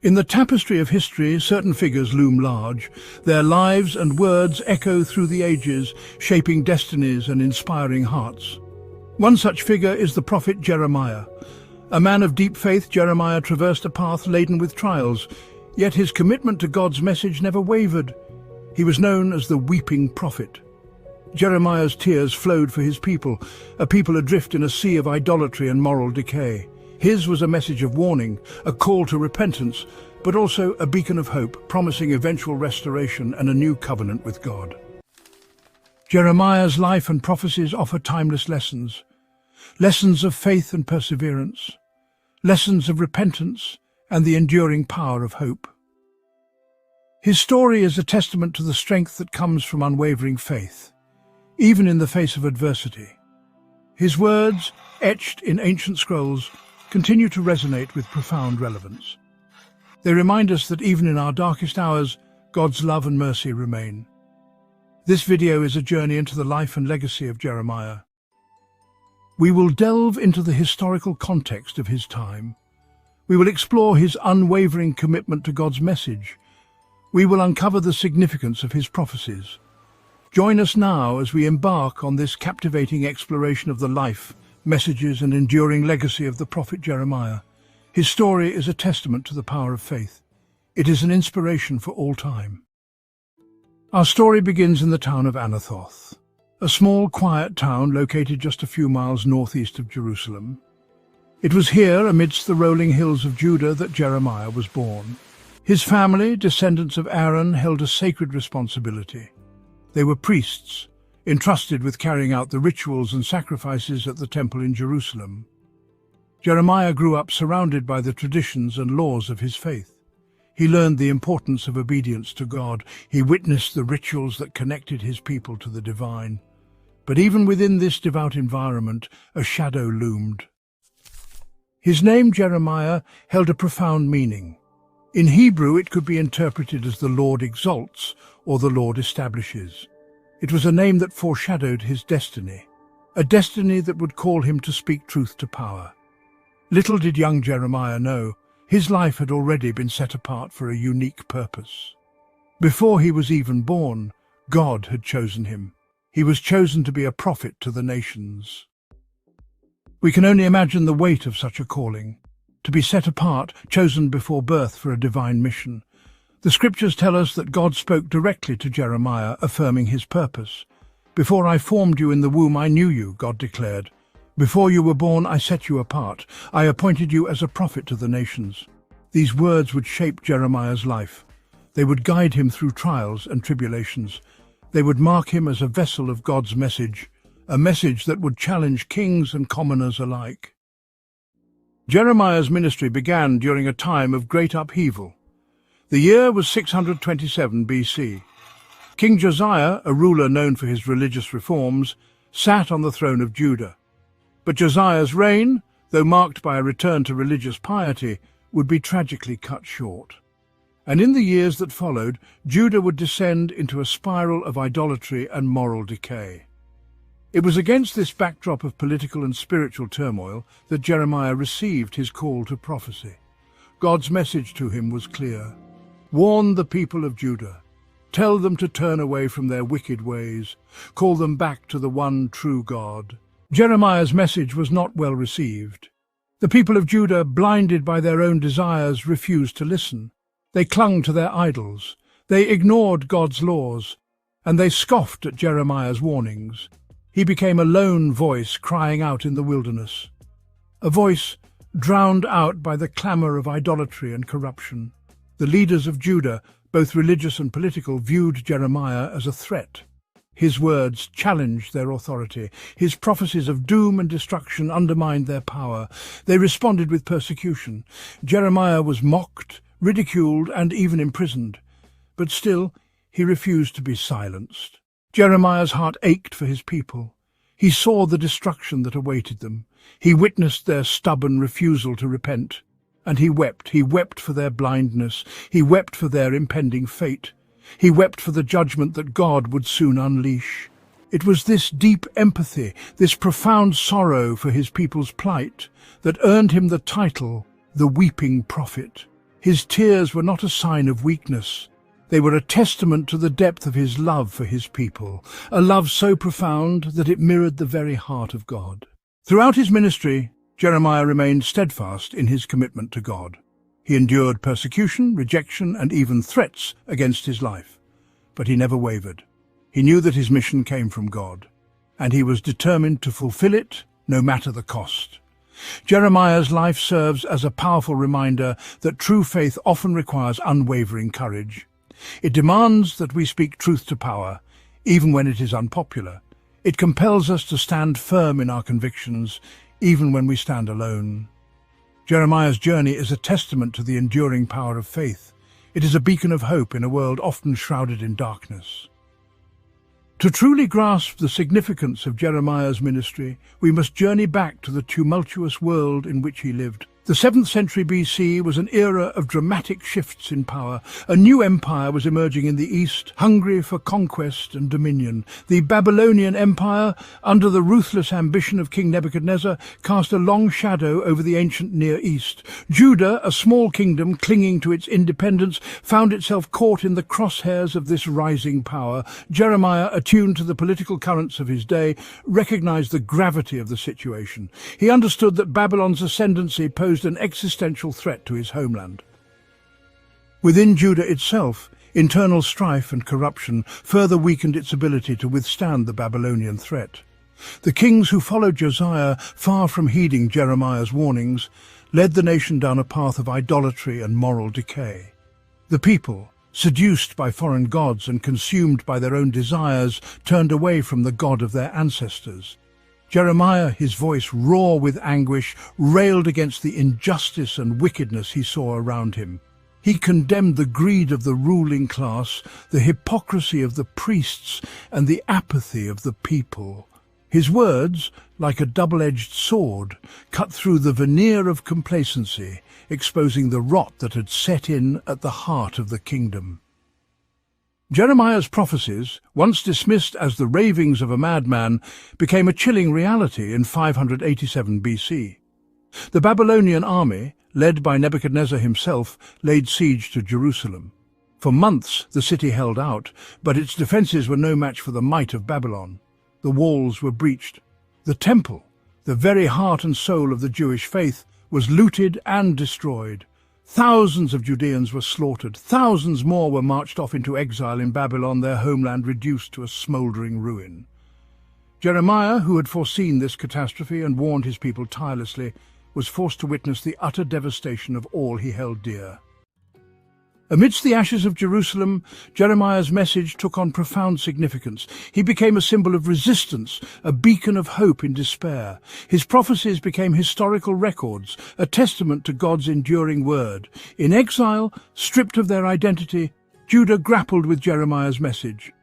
In the tapestry of history, certain figures loom large. Their lives and words echo through the ages, shaping destinies and inspiring hearts. One such figure is the prophet Jeremiah. A man of deep faith, Jeremiah traversed a path laden with trials, yet his commitment to God's message never wavered. He was known as the weeping prophet. Jeremiah's tears flowed for his people, a people adrift in a sea of idolatry and moral decay. His was a message of warning, a call to repentance, but also a beacon of hope, promising eventual restoration and a new covenant with God. Jeremiah's life and prophecies offer timeless lessons. Lessons of faith and perseverance. Lessons of repentance and the enduring power of hope. His story is a testament to the strength that comes from unwavering faith, even in the face of adversity. His words, etched in ancient scrolls, continue to resonate with profound relevance. They remind us that even in our darkest hours, God's love and mercy remain. This video is a journey into the life and legacy of Jeremiah. We will delve into the historical context of his time. We will explore his unwavering commitment to God's message. We will uncover the significance of his prophecies. Join us now as we embark on this captivating exploration of the life, messages and enduring legacy of the prophet Jeremiah. His story is a testament to the power of faith. It is an inspiration for all time. Our story begins in the town of Anathoth, a small, quiet town located just a few miles northeast of Jerusalem. It was here, amidst the rolling hills of Judah, that Jeremiah was born. His family, descendants of Aaron, held a sacred responsibility. They were priests, entrusted with carrying out the rituals and sacrifices at the temple in Jerusalem. Jeremiah grew up surrounded by the traditions and laws of his faith. He learned the importance of obedience to God. He witnessed the rituals that connected his people to the divine. But even within this devout environment, a shadow loomed. His name, Jeremiah, held a profound meaning. In Hebrew, it could be interpreted as the Lord exalts or the Lord establishes. It was a name that foreshadowed his destiny, a destiny that would call him to speak truth to power. Little did young Jeremiah know, his life had already been set apart for a unique purpose. Before he was even born, God had chosen him. He was chosen to be a prophet to the nations. We can only imagine the weight of such a calling, to be set apart, chosen before birth for a divine mission. The scriptures tell us that God spoke directly to Jeremiah, affirming his purpose. "Before I formed you in the womb, I knew you," God declared. "Before you were born, I set you apart. I appointed you as a prophet to the nations." These words would shape Jeremiah's life. They would guide him through trials and tribulations. They would mark him as a vessel of God's message, a message that would challenge kings and commoners alike. Jeremiah's ministry began during a time of great upheaval. The year was 627 BC. King Josiah, a ruler known for his religious reforms, sat on the throne of Judah. But Josiah's reign, though marked by a return to religious piety, would be tragically cut short. And in the years that followed, Judah would descend into a spiral of idolatry and moral decay. It was against this backdrop of political and spiritual turmoil that Jeremiah received his call to prophecy. God's message to him was clear. Warn the people of Judah. Tell them to turn away from their wicked ways. Call them back to the one true God. Jeremiah's message was not well received. The people of Judah, blinded by their own desires, refused to listen. They clung to their idols. They ignored God's laws, and they scoffed at Jeremiah's warnings. He became a lone voice crying out in the wilderness, a voice drowned out by the clamor of idolatry and corruption. The leaders of Judah, both religious and political, viewed Jeremiah as a threat. His words challenged their authority. His prophecies of doom and destruction undermined their power. They responded with persecution. Jeremiah was mocked, ridiculed, and even imprisoned. But still, he refused to be silenced. Jeremiah's heart ached for his people. He saw the destruction that awaited them. He witnessed their stubborn refusal to repent. And he wept. He wept for their blindness. He wept for their impending fate. He wept for the judgment that God would soon unleash. It was this deep empathy, this profound sorrow for his people's plight, that earned him the title, the Weeping Prophet. His tears were not a sign of weakness. They were a testament to the depth of his love for his people, a love so profound that it mirrored the very heart of God. Throughout his ministry, Jeremiah remained steadfast in his commitment to God. He endured persecution, rejection, and even threats against his life. But he never wavered. He knew that his mission came from God, and he was determined to fulfill it, no matter the cost. Jeremiah's life serves as a powerful reminder that true faith often requires unwavering courage. It demands that we speak truth to power, even when it is unpopular. It compels us to stand firm in our convictions, even when we stand alone. Jeremiah's journey is a testament to the enduring power of faith. It is a beacon of hope in a world often shrouded in darkness. To truly grasp the significance of Jeremiah's ministry, we must journey back to the tumultuous world in which he lived. The 7th century BC was an era of dramatic shifts in power. A new empire was emerging in the east, hungry for conquest and dominion. The Babylonian Empire, under the ruthless ambition of King Nebuchadnezzar, cast a long shadow over the ancient Near East. Judah, a small kingdom clinging to its independence, found itself caught in the crosshairs of this rising power. Jeremiah, attuned to the political currents of his day, recognized the gravity of the situation. He understood that Babylon's ascendancy posed an existential threat to his homeland. Within Judah itself, internal strife and corruption further weakened its ability to withstand the Babylonian threat. The kings who followed Josiah, far from heeding Jeremiah's warnings, led the nation down a path of idolatry and moral decay. The people, seduced by foreign gods and consumed by their own desires, turned away from the God of their ancestors. Jeremiah, his voice raw with anguish, railed against the injustice and wickedness he saw around him. He condemned the greed of the ruling class, the hypocrisy of the priests, and the apathy of the people. His words, like a double-edged sword, cut through the veneer of complacency, exposing the rot that had set in at the heart of the kingdom. Jeremiah's prophecies, once dismissed as the ravings of a madman, became a chilling reality in 587 BC. The Babylonian army, led by Nebuchadnezzar himself, laid siege to Jerusalem. For months the city held out, but its defences were no match for the might of Babylon. The walls were breached. The temple, the very heart and soul of the Jewish faith, was looted and destroyed. Thousands of Judeans were slaughtered. Thousands more were marched off into exile in Babylon, their homeland reduced to a smouldering ruin. Jeremiah, who had foreseen this catastrophe and warned his people tirelessly, was forced to witness the utter devastation of all he held dear. Amidst the ashes of Jerusalem, Jeremiah's message took on profound significance. He became a symbol of resistance, a beacon of hope in despair. His prophecies became historical records, a testament to God's enduring word. In exile, stripped of their identity, Judah grappled with Jeremiah's message.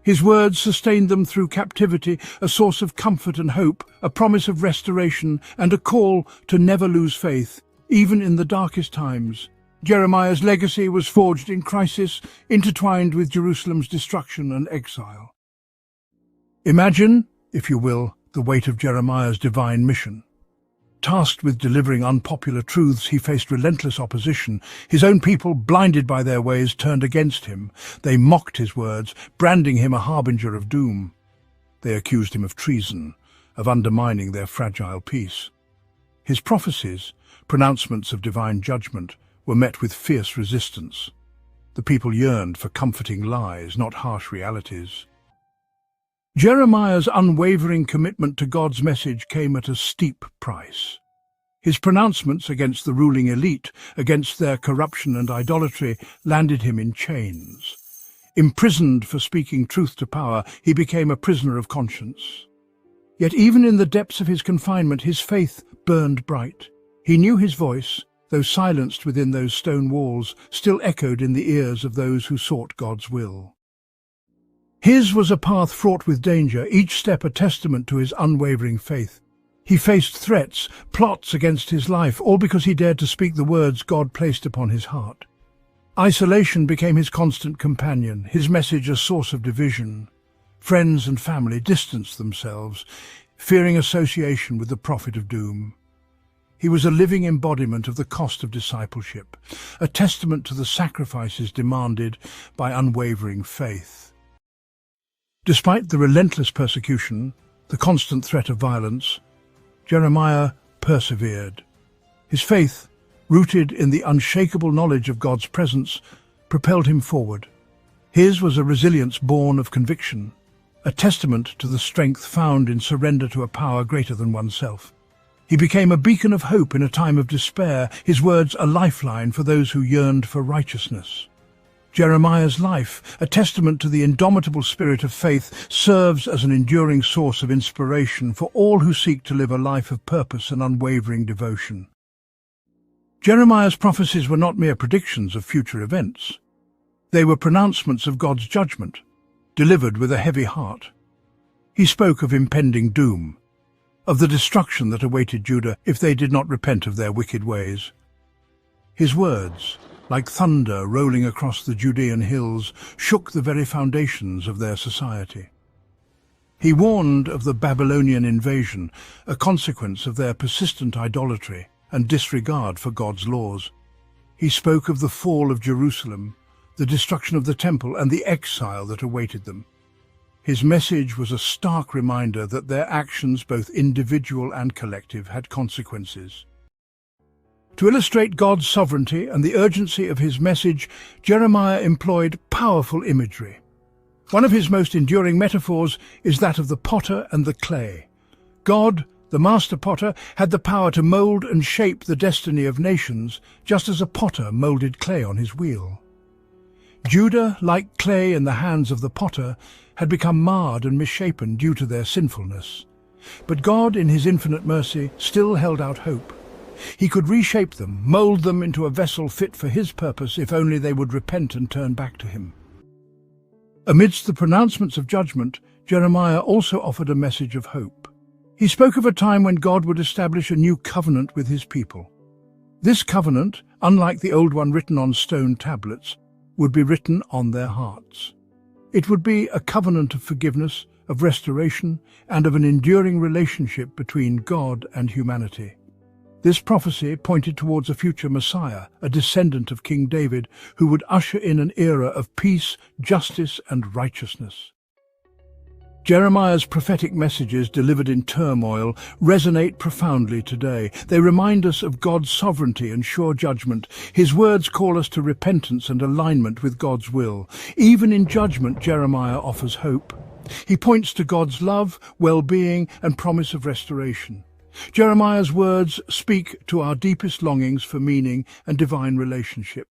His words sustained them through captivity, a source of comfort and hope, a promise of restoration, and a call to never lose faith, even in the darkest times. Jeremiah's legacy was forged in crisis, intertwined with Jerusalem's destruction and exile. Imagine, if you will, the weight of Jeremiah's divine mission. Tasked with delivering unpopular truths, he faced relentless opposition. His own people, blinded by their ways, turned against him. They mocked his words, branding him a harbinger of doom. They accused him of treason, of undermining their fragile peace. His prophecies, pronouncements of divine judgment, were met with fierce resistance. The people yearned for comforting lies, not harsh realities. Jeremiah's unwavering commitment to God's message came at a steep price. His pronouncements against the ruling elite, against their corruption and idolatry, landed him in chains. Imprisoned for speaking truth to power, he became a prisoner of conscience. Yet even in the depths of his confinement, his faith burned bright. He knew his voice, though silenced within those stone walls, still echoed in the ears of those who sought God's will. His was a path fraught with danger, each step a testament to his unwavering faith. He faced threats, plots against his life, all because he dared to speak the words God placed upon his heart. Isolation became his constant companion, his message a source of division. Friends and family distanced themselves, fearing association with the prophet of doom. He was a living embodiment of the cost of discipleship, a testament to the sacrifices demanded by unwavering faith. Despite the relentless persecution, the constant threat of violence, Jeremiah persevered. His faith, rooted in the unshakable knowledge of God's presence, propelled him forward. His was a resilience born of conviction, a testament to the strength found in surrender to a power greater than oneself. He became a beacon of hope in a time of despair, his words a lifeline for those who yearned for righteousness. Jeremiah's life, a testament to the indomitable spirit of faith, serves as an enduring source of inspiration for all who seek to live a life of purpose and unwavering devotion. Jeremiah's prophecies were not mere predictions of future events. They were pronouncements of God's judgment, delivered with a heavy heart. He spoke of impending doom, of the destruction that awaited Judah if they did not repent of their wicked ways. His words, like thunder rolling across the Judean hills, shook the very foundations of their society. He warned of the Babylonian invasion, a consequence of their persistent idolatry and disregard for God's laws. He spoke of the fall of Jerusalem, the destruction of the temple, and the exile that awaited them. His message was a stark reminder that their actions, both individual and collective, had consequences. To illustrate God's sovereignty and the urgency of his message, Jeremiah employed powerful imagery. One of his most enduring metaphors is that of the potter and the clay. God, the master potter, had the power to mold and shape the destiny of nations, just as a potter molded clay on his wheel. Judah, like clay in the hands of the potter, had become marred and misshapen due to their sinfulness. But God, in his infinite mercy, still held out hope. He could reshape them, mold them into a vessel fit for his purpose if only they would repent and turn back to him. Amidst the pronouncements of judgment, Jeremiah also offered a message of hope. He spoke of a time when God would establish a new covenant with his people. This covenant, unlike the old one written on stone tablets, would be written on their hearts. It would be a covenant of forgiveness, of restoration, and of an enduring relationship between God and humanity. This prophecy pointed towards a future Messiah, a descendant of King David, who would usher in an era of peace, justice, and righteousness. Jeremiah's prophetic messages, delivered in turmoil, resonate profoundly today. They remind us of God's sovereignty and sure judgment. His words call us to repentance and alignment with God's will. Even in judgment, Jeremiah offers hope. He points to God's love, well-being, and promise of restoration. Jeremiah's words speak to our deepest longings for meaning and divine relationship.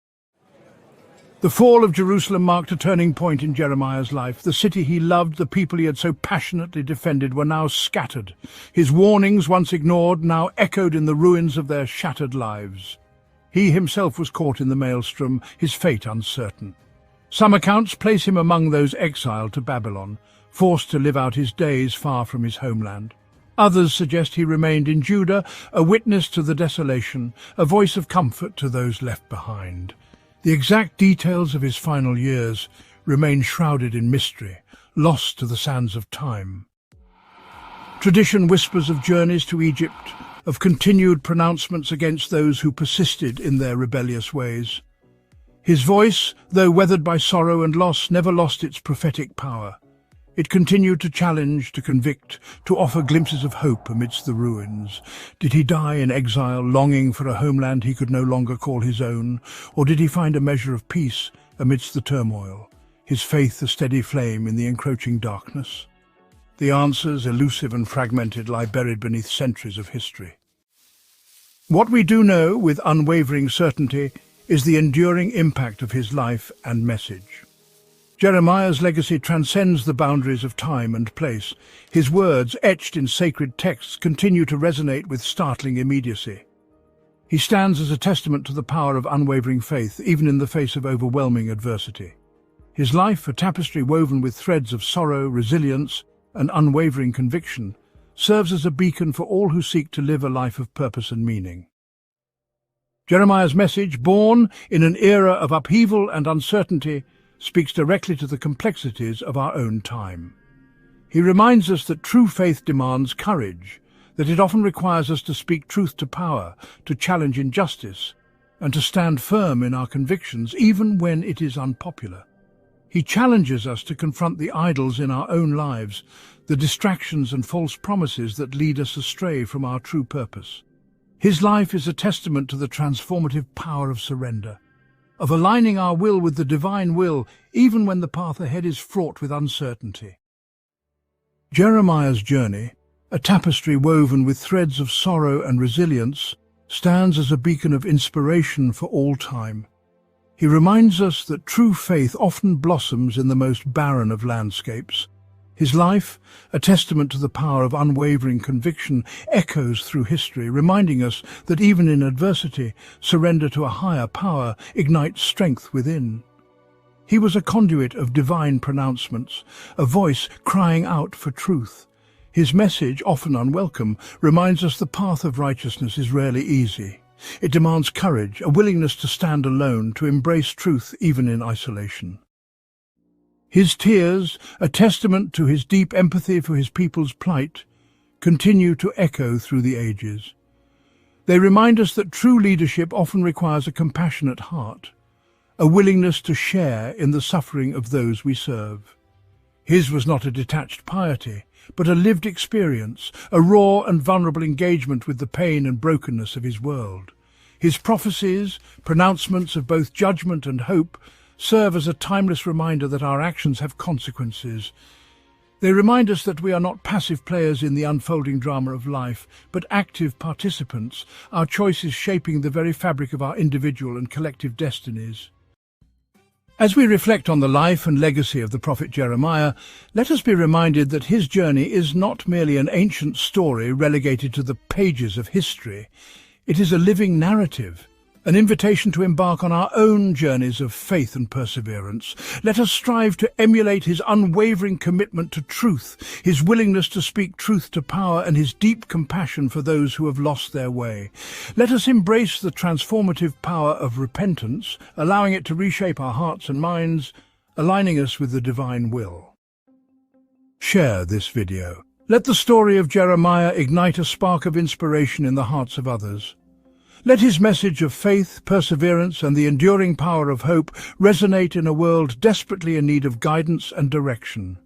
The fall of Jerusalem marked a turning point in Jeremiah's life. The city he loved, the people he had so passionately defended, were now scattered. His warnings, once ignored, now echoed in the ruins of their shattered lives. He himself was caught in the maelstrom, his fate uncertain. Some accounts place him among those exiled to Babylon, forced to live out his days far from his homeland. Others suggest he remained in Judah, a witness to the desolation, a voice of comfort to those left behind. The exact details of his final years remain shrouded in mystery, lost to the sands of time. Tradition whispers of journeys to Egypt, of continued pronouncements against those who persisted in their rebellious ways. His voice, though weathered by sorrow and loss, never lost its prophetic power. It continued to challenge, to convict, to offer glimpses of hope amidst the ruins. Did he die in exile, longing for a homeland he could no longer call his own? Or did he find a measure of peace amidst the turmoil, his faith a steady flame in the encroaching darkness? The answers, elusive and fragmented, lie buried beneath centuries of history. What we do know with unwavering certainty is the enduring impact of his life and message. Jeremiah's legacy transcends the boundaries of time and place. His words, etched in sacred texts, continue to resonate with startling immediacy. He stands as a testament to the power of unwavering faith, even in the face of overwhelming adversity. His life, a tapestry woven with threads of sorrow, resilience, and unwavering conviction, serves as a beacon for all who seek to live a life of purpose and meaning. Jeremiah's message, born in an era of upheaval and uncertainty, speaks directly to the complexities of our own time. He reminds us that true faith demands courage, that it often requires us to speak truth to power, to challenge injustice, and to stand firm in our convictions, even when it is unpopular. He challenges us to confront the idols in our own lives, the distractions and false promises that lead us astray from our true purpose. His life is a testament to the transformative power of surrender, of aligning our will with the divine will, even when the path ahead is fraught with uncertainty. Jeremiah's journey, a tapestry woven with threads of sorrow and resilience, stands as a beacon of inspiration for all time. He reminds us that true faith often blossoms in the most barren of landscapes. His life, a testament to the power of unwavering conviction, echoes through history, reminding us that even in adversity, surrender to a higher power ignites strength within. He was a conduit of divine pronouncements, a voice crying out for truth. His message, often unwelcome, reminds us the path of righteousness is rarely easy. It demands courage, a willingness to stand alone, to embrace truth even in isolation. His tears, a testament to his deep empathy for his people's plight, continue to echo through the ages. They remind us that true leadership often requires a compassionate heart, a willingness to share in the suffering of those we serve. His was not a detached piety, but a lived experience, a raw and vulnerable engagement with the pain and brokenness of his world. His prophecies, pronouncements of both judgment and hope, serve as a timeless reminder that our actions have consequences. They remind us that we are not passive players in the unfolding drama of life, but active participants, our choices shaping the very fabric of our individual and collective destinies. As we reflect on the life and legacy of the prophet Jeremiah, let us be reminded that his journey is not merely an ancient story relegated to the pages of history. It is a living narrative, an invitation to embark on our own journeys of faith and perseverance. Let us strive to emulate his unwavering commitment to truth, his willingness to speak truth to power, and his deep compassion for those who have lost their way. Let us embrace the transformative power of repentance, allowing it to reshape our hearts and minds, aligning us with the divine will. Share this video. Let the story of Jeremiah ignite a spark of inspiration in the hearts of others. Let his message of faith, perseverance, and the enduring power of hope resonate in a world desperately in need of guidance and direction.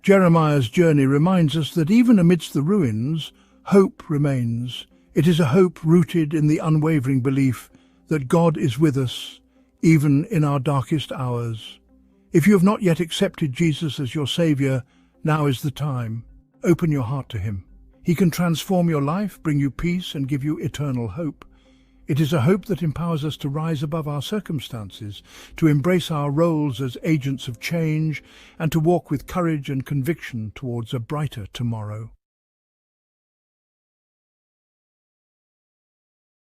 Jeremiah's journey reminds us that even amidst the ruins, hope remains. It is a hope rooted in the unwavering belief that God is with us, even in our darkest hours. If you have not yet accepted Jesus as your Savior, now is the time. Open your heart to him. He can transform your life, bring you peace, and give you eternal hope. It is a hope that empowers us to rise above our circumstances, to embrace our roles as agents of change, and to walk with courage and conviction towards a brighter tomorrow.